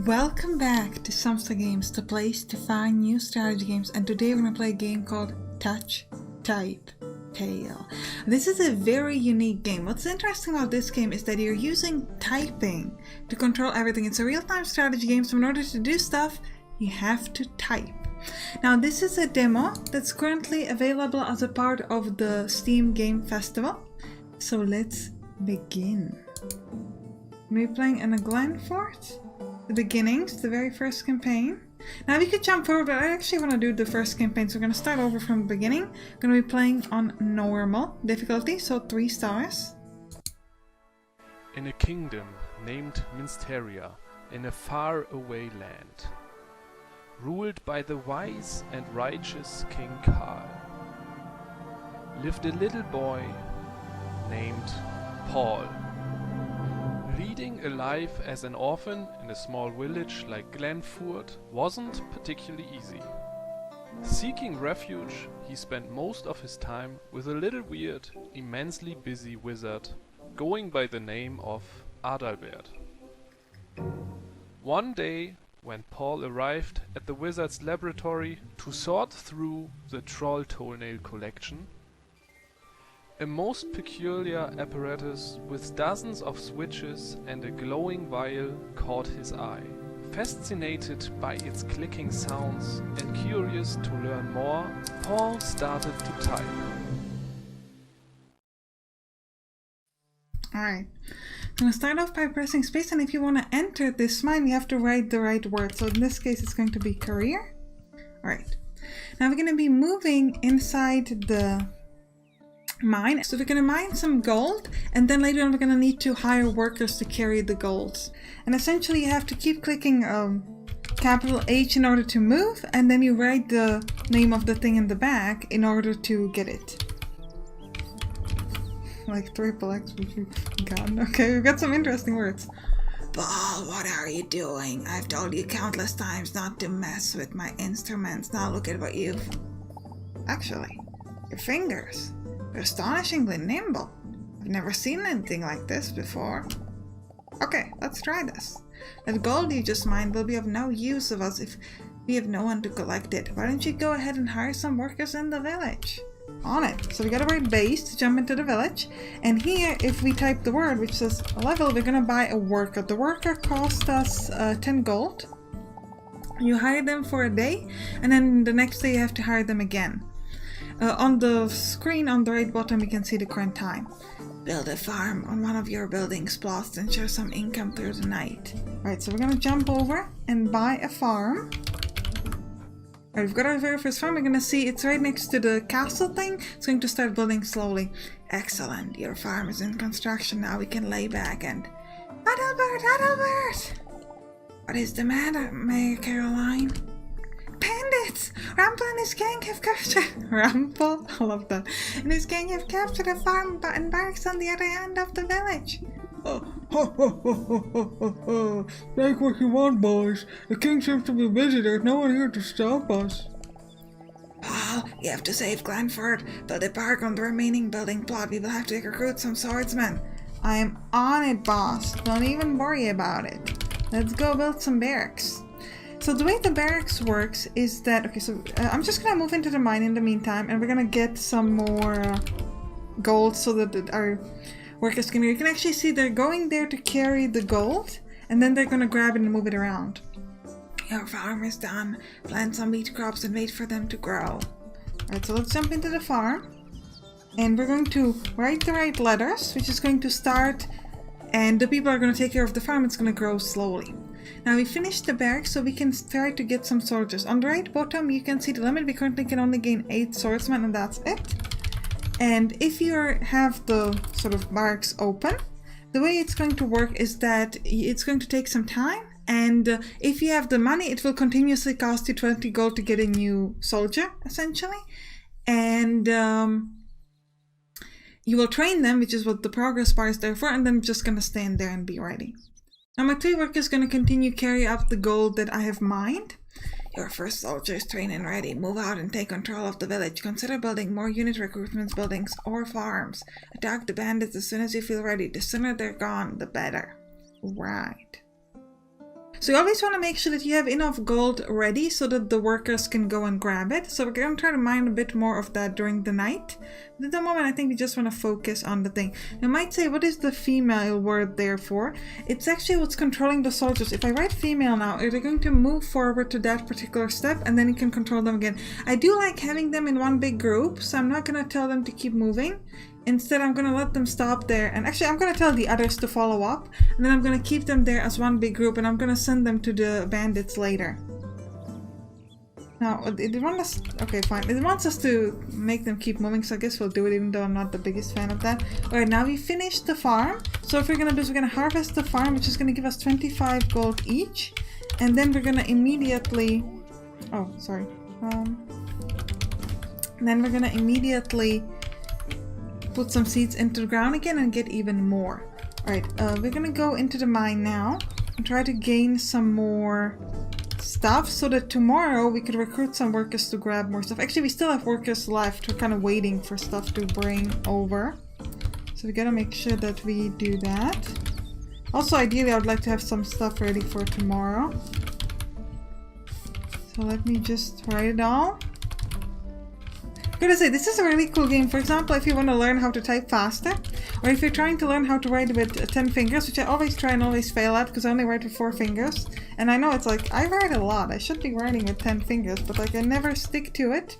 Welcome back to Sampstra Games, the place to find new strategy games, and today we're going to play a game called Touch, Type, Tail. This is a very unique game. What's interesting about this game is that you're using typing to control everything. It's a real-time strategy game, so in order to do stuff, you have to type. Now this is a demo that's currently available as a part of the Steam Game Festival. So let's begin. We're playing in a Glenfort. The beginnings, the very first campaign. Now we could jump forward, but I actually want to do the first campaign, so we're going to start over from the beginning. I'm going to be playing on normal difficulty, so 3 stars. In a kingdom named Minsteria, in a far-away land, ruled by the wise and righteous King Karl, lived a little boy named Paul. Leading a life as an orphan in a small village like Glenfort wasn't particularly easy. Seeking refuge, he spent most of his time with a little weird, immensely busy wizard going by the name of Adalbert. One day, when Paul arrived at the wizard's laboratory to sort through the troll toenail collection, a most peculiar apparatus with dozens of switches and a glowing vial caught his eye. Fascinated by its clicking sounds and curious to learn more, Paul started to type. Alright, I'm going to start off by pressing space, and if you want to enter this mine, you have to write the right word. So in this case, it's going to be career. Alright, now we're going to be moving inside the mine. So we're going to mine some gold, and then later on we're going to need to hire workers to carry the gold. And essentially you have to keep clicking capital H in order to move, and then you write the name of the thing in the back in order to get it. Like triple X. God, okay, we've got some interesting words. Paul, what are you doing? I've told you countless times not to mess with my instruments. Now look at what you've... Actually, your fingers. They're astonishingly nimble. I've never seen anything like this before. Okay, let's try this. That gold you just mined will be of no use of us if we have no one to collect it. Why don't you go ahead and hire some workers in the village? On it. So we gotta write base to jump into the village. And here, if we type the word which says level, we're gonna buy a worker. The worker cost us 10 gold. You hire them for a day, and then the next day you have to hire them again. On the screen on the right bottom, you can see the current time. Build a farm on one of your building's plots to ensure some income through the night. Alright, so we're gonna jump over and buy a farm. Alright, we've got our very first farm. We're gonna see it's right next to the castle thing. It's going to start building slowly. Excellent, your farm is in construction now. We can lay back and... Adalbert! What is the matter, Mayor Caroline? Bandits! Rample and his gang have captured... Rample? I love that. And his gang have captured a farm and barracks on the other end of the village. Take what you want, boys. The king seems to be busy. There's no one here to stop us. Paul, you have to save Glenfort. Build a park on the remaining building plot. We will have to recruit some swordsmen. I am on it, boss. Don't even worry about it. Let's go build some barracks. So the way the barracks works is that, okay, so I'm just gonna move into the mine in the meantime, and we're gonna get some more gold so that our workers can... You can actually see they're going there to carry the gold, and then they're gonna grab it and move it around. Your farm is done. Plant some wheat crops and wait for them to grow. Alright, so let's jump into the farm, and we're going to write the right letters, which is going to start, and the people are going to take care of the farm. It's going to grow slowly. Now we finished the barracks, so we can try to get some soldiers. On the right bottom you can see the limit. We currently can only gain 8 swordsmen, and that's it. And if you have the sort of barracks open, the way it's going to work is that it's going to take some time, and if you have the money, it will continuously cost you 20 gold to get a new soldier, essentially. And you will train them, which is what the progress bar is there for, and then I'm just going to stand there and be ready. Now my 3 workers is going to continue carry up the gold that I have mined. Your first soldier is trained and ready. Move out and take control of the village. Consider building more unit recruitment buildings or farms. Attack the bandits as soon as you feel ready. The sooner they're gone, the better. Right. So you always want to make sure that you have enough gold ready so that the workers can go and grab it. So we're going to try to mine a bit more of that during the night. But at the moment, I think we just want to focus on the thing. You might say, what is the female word there for? It's actually what's controlling the soldiers. If I write female now, they're going to move forward to that particular step and then you can control them again. I do like having them in one big group, so I'm not going to tell them to keep moving. Instead, I'm going to let them stop there. And actually, I'm going to tell the others to follow up. And then I'm going to keep them there as one big group. And I'm going to send them to the bandits later. Now, it wants us... Okay, fine. It wants us to make them keep moving. So I guess we'll do it, even though I'm not the biggest fan of that. Alright, now we finished the farm. So what we're going to do is we're going to harvest the farm, which is going to give us 25 gold each. And then we're going to immediately... Oh, sorry. Then we're going to immediately... put some seeds into the ground again and get even more. Alright, we're gonna go into the mine now and try to gain some more stuff so that tomorrow we could recruit some workers to grab more stuff. Actually, we still have workers left. We're kind of waiting for stuff to bring over. So we gotta make sure that we do that. Also, ideally, I would like to have some stuff ready for tomorrow. So let me just write it all. I'm gonna say, this is a really cool game. For example, if you want to learn how to type faster, or if you're trying to learn how to write with 10 fingers, which I always try and always fail at because I only write with 4 fingers. And I know it's like, I write a lot. I should be writing with 10 fingers, but like I never stick to it.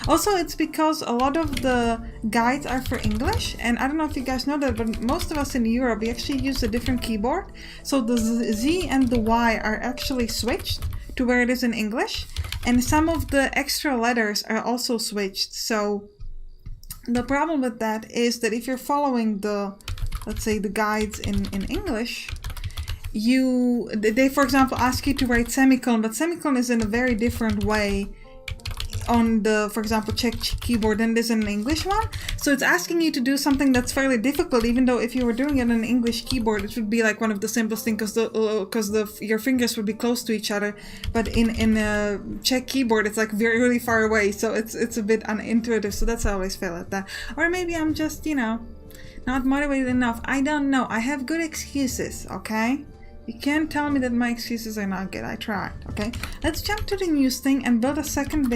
Also, it's because a lot of the guides are for English, and I don't know if you guys know that, but most of us in Europe, we actually use a different keyboard. So the Z and the Y are actually switched to where it is in English. And some of the extra letters are also switched. So the problem with that is that if you're following the, let's say, the guides in English, they for example ask you to write semicolon, but semicolon is in a very different way on the, for example, Czech keyboard than it is in an English one. So it's asking you to do something that's fairly difficult, even though if you were doing it on an English keyboard, it would be like one of the simplest things because your fingers would be close to each other. But in a Czech keyboard, it's like really far away, so it's a bit unintuitive. So that's how I always fail at that. Or maybe I'm just, you know, not motivated enough. I don't know. I have good excuses, okay? You can't tell me that my excuses are not good. I tried, okay? Let's jump to the news thing and build a second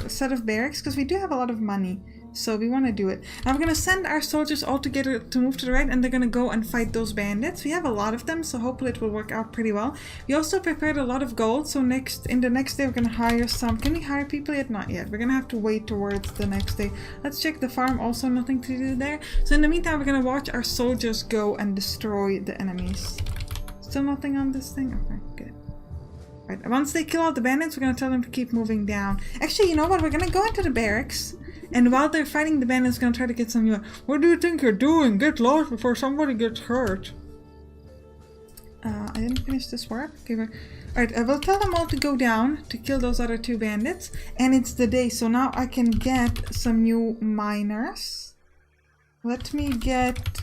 set of barracks because we do have a lot of money. So we want to do it. Now we're going to send our soldiers all together to move to the right and they're going to go and fight those bandits. We have a lot of them, so hopefully it will work out pretty well. We also prepared a lot of gold, so in the next day we're going to hire some. Can we hire people yet? Not yet. We're going to have to wait towards the next day. Let's check the farm. Also nothing to do there. So in the meantime, we're going to watch our soldiers go and destroy the enemies. Still nothing on this thing? Okay, good. Right, once they kill all the bandits, we're gonna tell them to keep moving down. Actually, you know what? We're gonna go into the barracks, and while they're fighting the bandits, we're gonna try to get some new... What do you think you're doing? Get lost before somebody gets hurt. I didn't finish this work. Okay, alright, I will tell them all to go down to kill those other 2 bandits, and it's the day, so now I can get some new miners. Let me get...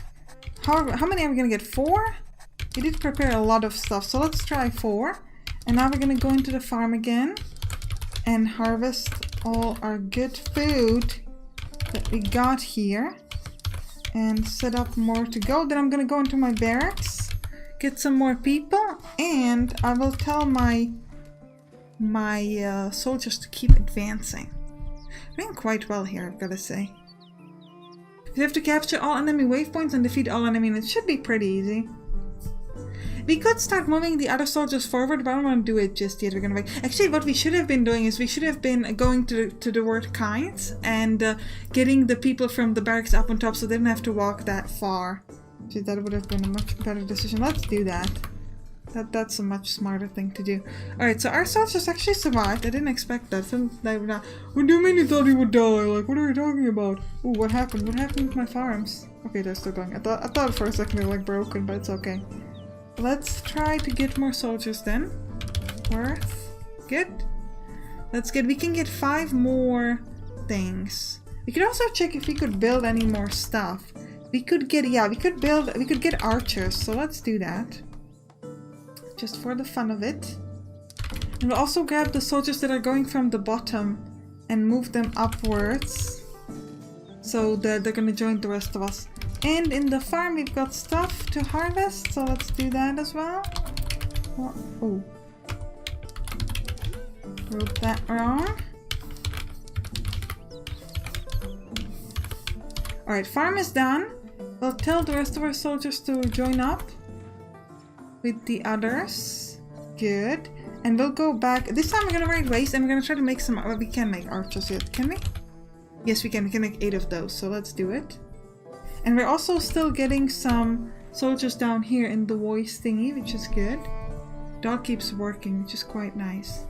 How many are we gonna get? 4? We did prepare a lot of stuff, so let's try 4. And now we're gonna go into the farm again and harvest all our good food that we got here and set up more to go. Then I'm gonna go into my barracks, get some more people, and I will tell my soldiers to keep advancing. We're doing quite well here, I've gotta say. We have to capture all enemy waypoints and defeat all enemy, and it should be pretty easy. We could start moving the other soldiers forward, but I don't want to do it just yet. We're gonna wait. Actually, what we should have been doing is we should have been going to the word kinds and getting the people from the barracks up on top so they didn't have to walk that far. Actually, that would have been a much better decision. Let's do that. That's a much smarter thing to do. Alright, so our soldiers actually survived. I didn't expect that. They would not. What do you mean you thought he would die? Like, what are you talking about? Ooh, what happened? What happened with my farms? Okay, they're still going. I thought for a second they were like broken, but it's okay. Let's try to get more soldiers then. Worth. Good. We can get 5 more things. We could also check if we could build any more stuff. We could get, we could get archers, so let's do that. Just for the fun of it. And we'll also grab the soldiers that are going from the bottom and move them upwards. So that they're gonna join the rest of us. And in the farm we've got stuff to harvest, so let's do that as well. Oh, Group that around. Alright, farm is done. We'll tell the rest of our soldiers to join up with the others. Good. And we'll go back. This time we're gonna raid waste and we're gonna try to make some. Well, we can make archers yet, can we? Yes, we can. We can make 8 of those, so let's do it. And we're also still getting some soldiers down here in the voice thingy, which is good. Dog keeps working, which is quite nice.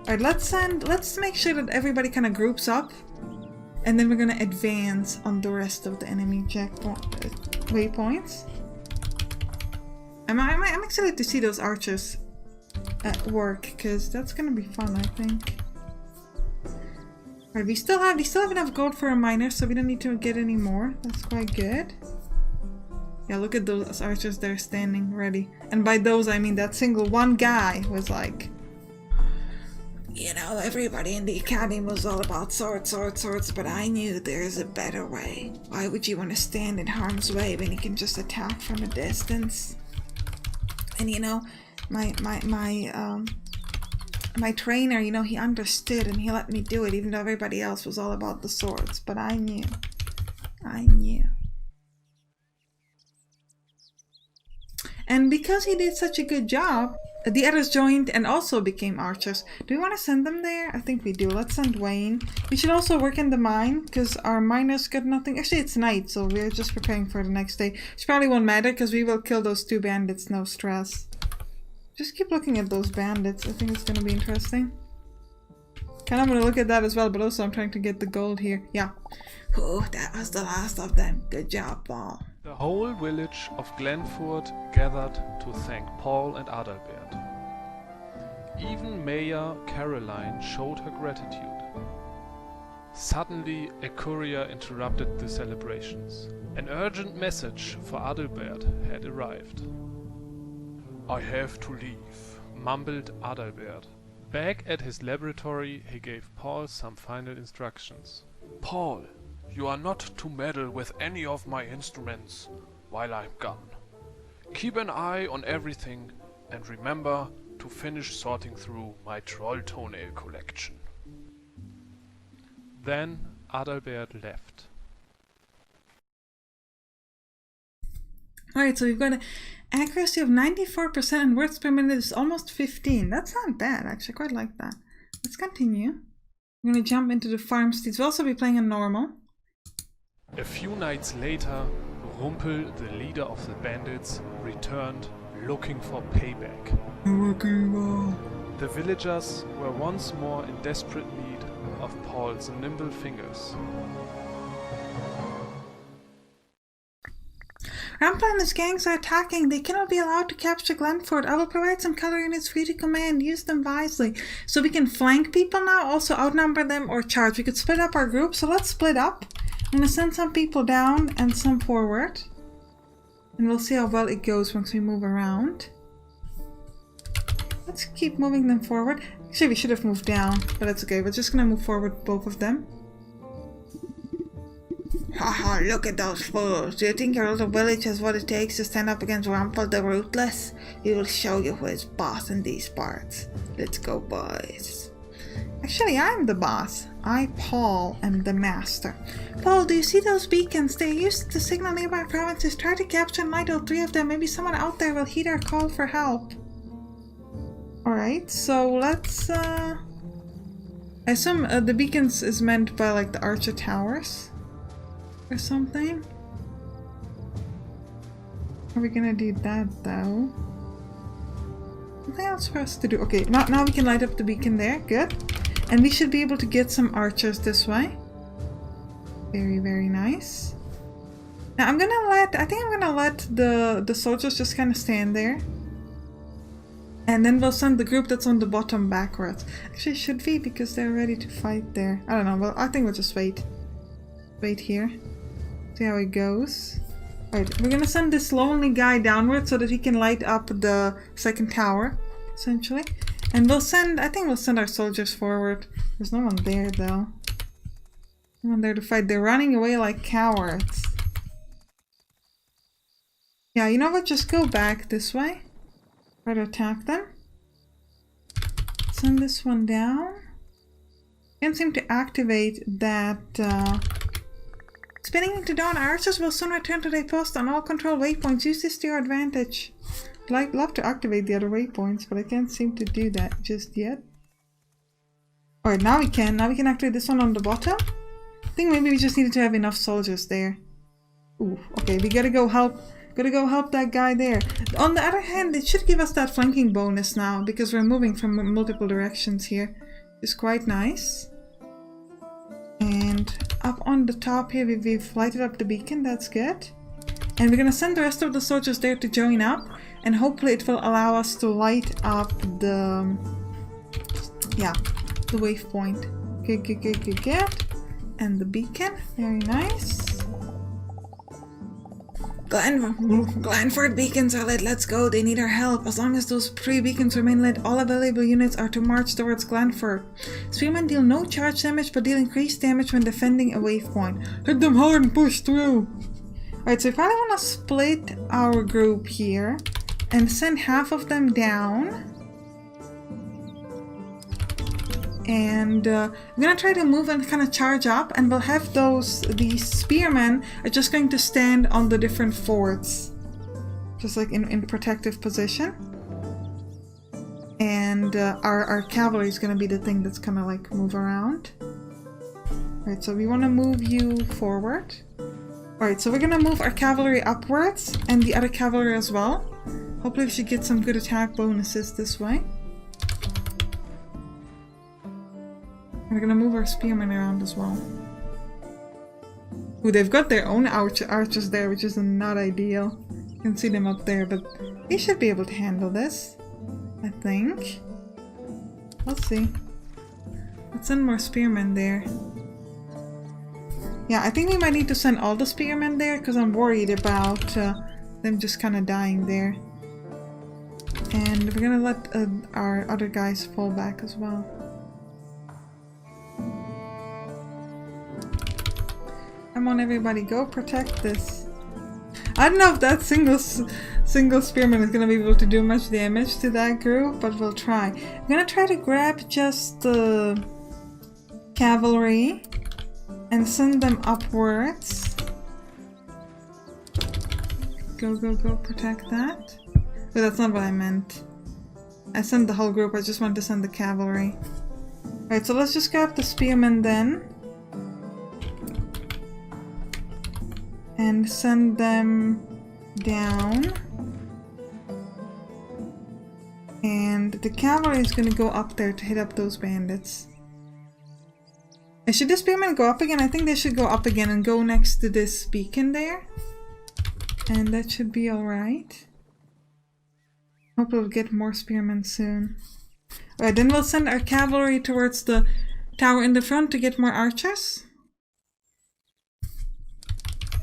Alright, let's make sure that everybody kind of groups up. And then we're gonna advance on the rest of the enemy waypoints. I'm excited to see those archers at work, because that's gonna be fun, I think. Alright, we still have enough gold for a miner, so we don't need to get any more. That's quite good. Yeah, look at those archers there standing ready. And by those I mean that single one guy was like, you know, everybody in the academy was all about swords, but I knew there's a better way. Why would you want to stand in harm's way when you can just attack from a distance? And you know, my trainer, you know, he understood and he let me do it, even though everybody else was all about the swords. But I knew. And because he did such a good job, the others joined and also became archers. Do we want to send them there? I think we do. Let's send Wayne. We should also work in the mine, because our miners got nothing. Actually, it's night, so we're just preparing for the next day. Which probably won't matter, because we will kill those 2 bandits, no stress. Just keep looking at those bandits. I think it's going to be interesting. Kind of want to look at that as well, but also I'm trying to get the gold here. Yeah. Oh, that was the last of them. Good job, Paul. The whole village of Glenford gathered to thank Paul and Adalbert. Even Mayor Caroline showed her gratitude. Suddenly, a courier interrupted the celebrations. An urgent message for Adalbert had arrived. "I have to leave," mumbled Adalbert. Back at his laboratory, he gave Paul some final instructions. "Paul, you are not to meddle with any of my instruments while I'm gone. Keep an eye on everything and remember to finish sorting through my troll toenail collection." Then Adalbert left. Alright, so we've got an accuracy of 94% and words per minute is almost 15. That's not bad, actually. I quite like that. Let's continue. We're going to jump into the farm streets. We'll also be playing on normal. A few nights later, Rumpel, the leader of the bandits, returned looking for payback. The villagers were once more in desperate need of Paul's nimble fingers. Rumpel and his gangs are attacking. They cannot be allowed to capture Glenford. I will provide some color units for you to command. Use them wisely. So we can flank people now, also outnumber them or charge. We could split up our group, so let's split up. I'm going to send some people down and some forward. And we'll see how well it goes once we move around. Let's keep moving them forward. Actually, we should have moved down, but that's okay. We're just going to move forward, both of them. Haha, look at those fools. Do you think your little village has what it takes to stand up against Rumpel the Ruthless? He will show you who is boss in these parts. Let's go, boys. Actually, I'm the boss. I, Paul, am the master. Paul, do you see those beacons? They are used to signal nearby provinces. Try to capture and light all 3 of them. Maybe someone out there will heed our call for help. Alright, so let's, I assume the beacons is meant by, like, the archer towers? Or something? Are we gonna do that, though? Nothing else for us to do. Okay, now we can light up the beacon there. Good. And we should be able to get some archers this way. Very, very nice. Now I think I'm gonna let the soldiers just kind of stand there. And then we'll send the group that's on the bottom backwards. Actually, should we? Because they're ready to fight there. I don't know. Well, I think we'll just wait. Wait here. See how it goes. Alright, we're gonna send this lonely guy downward so that he can light up the second tower, essentially. And I think we'll send our soldiers forward. There's no one there, though. No one there to fight. They're running away like cowards. Yeah, you know what? Just go back this way. Try to attack them. Send this one down. Can't seem to activate that. Spinning into dawn, archers will soon return to their post on all control waypoints. Use this to your advantage. I'd love to activate the other waypoints, but I can't seem to do that just yet. Alright, now we can. Now we can activate this one on the bottom. I think maybe we just needed to have enough soldiers there. Ooh, okay, we gotta go help. Gotta go help that guy there. On the other hand, it should give us that flanking bonus now, because we're moving from multiple directions here. It's quite nice. And up on the top here, we've lighted up the beacon. That's good. And we're gonna send the rest of the soldiers there to join up. And hopefully it will allow us to light up the... yeah, the waypoint. Good. And the beacon. Very nice. Glanford beacons are lit, let's go, they need our help. As long as those 3 beacons remain lit, all available units are to march towards Glanford. Spearmen deal no charge damage, but deal increased damage when defending a waypoint. Hit them hard and push through! Alright, so we probably want to split our group here and send half of them down. And I'm gonna try to move and kind of charge up, and we'll have these spearmen are just going to stand on the different forts, just like in protective position. And our cavalry is gonna be the thing that's gonna like move around. Alright, so we want to move you forward. Alright, so we're gonna move our cavalry upwards and the other cavalry as well. Hopefully we should get some good attack bonuses this way. We're gonna move our spearmen around as well. Ooh, they've got their own archers there, which is not ideal. You can see them up there, but they should be able to handle this, I think. Let's see. Let's send more spearmen there. Yeah, I think we might need to send all the spearmen there, because I'm worried about them just kind of dying there. And we're gonna let our other guys fall back as well. Come on, everybody, go protect this. I don't know if that single spearman is gonna be able to do much damage to that group, but we'll try. I'm gonna try to grab just the cavalry and send them upwards. Go, protect that. But that's not what I meant. I sent the whole group, I just wanted to send the cavalry. Alright, so let's just grab the spearmen then. And send them down. And the cavalry is going to go up there to hit up those bandits. Should the spearmen go up again? I think they should go up again and go next to this beacon there. And that should be alright. Hope we'll get more spearmen soon. Alright, then we'll send our cavalry towards the tower in the front to get more archers.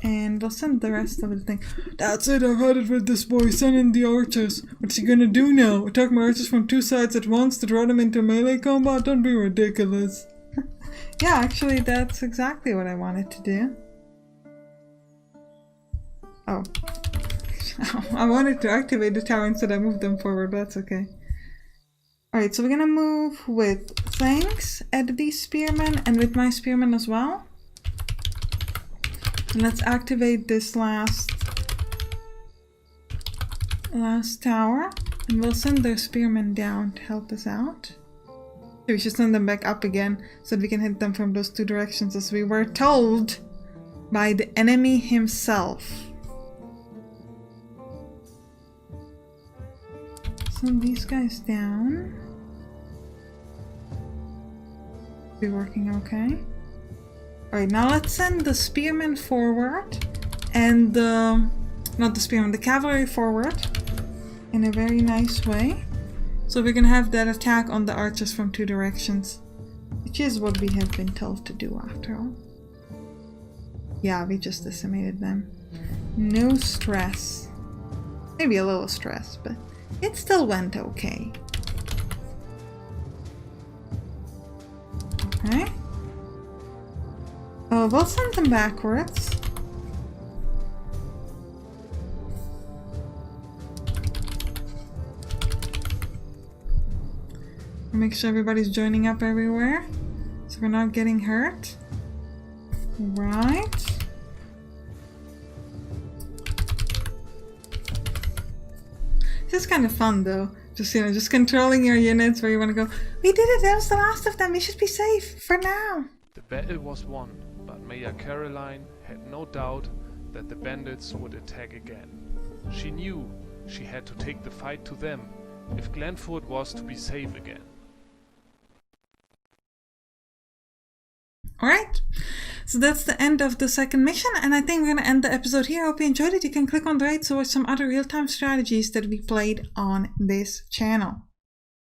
And we'll send the rest of the thing. That's it, I've had it with this boy. Send in the archers. What's he gonna do now? Attack my archers from 2 sides at once to draw them into melee combat? Don't be ridiculous. Yeah, actually that's exactly what I wanted to do. Oh. I wanted to activate the tower instead I moved them forward, but that's okay. Alright, so we're gonna move with thanks at these spearmen and with my spearmen as well. And let's activate this last tower, and we'll send their spearmen down to help us out. We should send them back up again so that we can hit them from those 2 directions as we were told by the enemy himself. Send these guys down. Be working okay. Alright, now let's send the spearmen forward and the cavalry forward in a very nice way. So we're gonna have that attack on the archers from 2 directions, which is what we have been told to do after all. Yeah, we just decimated them. No stress. Maybe a little stress, but it still went okay. Okay. Oh, we'll send them backwards. Make sure everybody's joining up everywhere. So we're not getting hurt. Right. This is kind of fun though. Just, you know, just controlling your units where you want to go, we did it, that was the last of them, we should be safe for now. The battle was won, but Mayor Caroline had no doubt that the bandits would attack again. She knew she had to take the fight to them if Glenford was to be safe again. Alright, so that's the end of the second mission, and I think we're going to end the episode here. I hope you enjoyed it. You can click on the right to watch some other real-time strategies that we played on this channel.